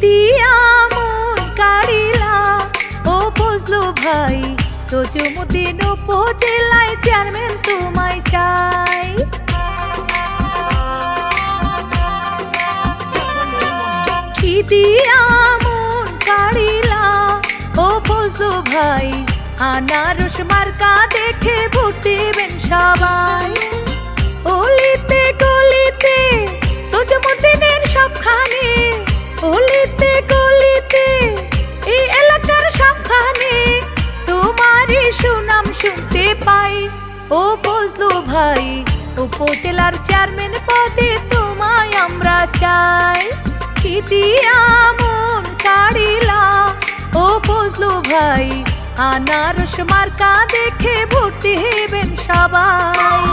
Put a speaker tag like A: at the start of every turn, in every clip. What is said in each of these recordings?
A: দিয়া মন কাড়িলা ও ফজলু ভাই, তজুমুদ্দিন উপজেলায় চেয়ারম্যান তোমায় চাই। কি দিয়া মন কাড়িলা ও ফজলু ভাই, আনারস মার্কা দেখে ভোট দিবেন সবাই। অলিতে গলিতে তজুমুদ্দিনের সবখানে, অলিতে গলিতে এই এলাকার সবখানে তোমারই সুনাম শুনতে পাই। ও ফজলু ভাই, উপজেলার চেয়ারম্যান পদে তোমায় আমরা চাই। কি দিয়া মন কাড়িলা ও ফজলু ভাই, আনারস মার্কা দেখে ভোট দিবেন সবাই।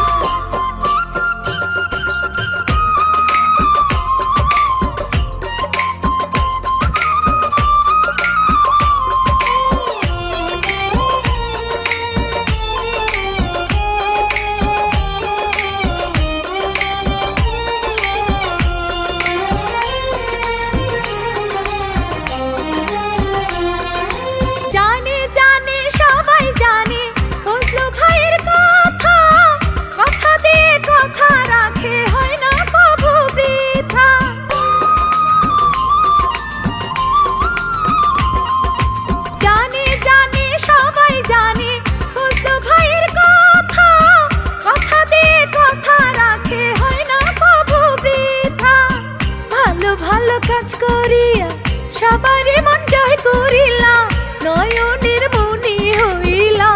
A: সবারই মন জয় করিলা, নয়নের মনি হইলা।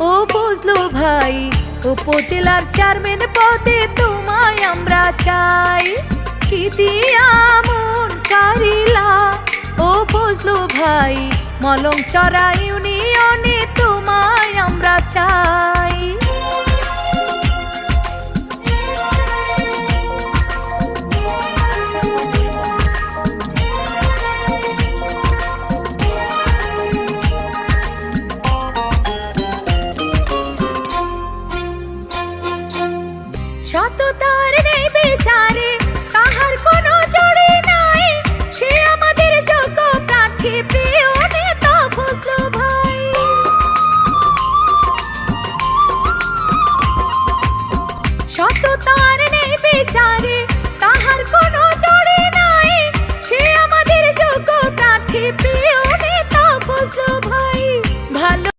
A: ও ফজলু ভাই, উপজেলার চেয়ারম্যান পদে তোমায় আমরা চাই। কি দিয়া মন কাড়িলা ও ফজলু ভাই, মলংচড়া ইউনিয়নে তোমায় আমরা চাই। সততার নেই বিচারে কাহার কোনো জড়ি নাই, সে আমাদের যোগ্য প্রার্থী প্রিয় নেতা ফজলু ভাই। সততার নেই বিচারে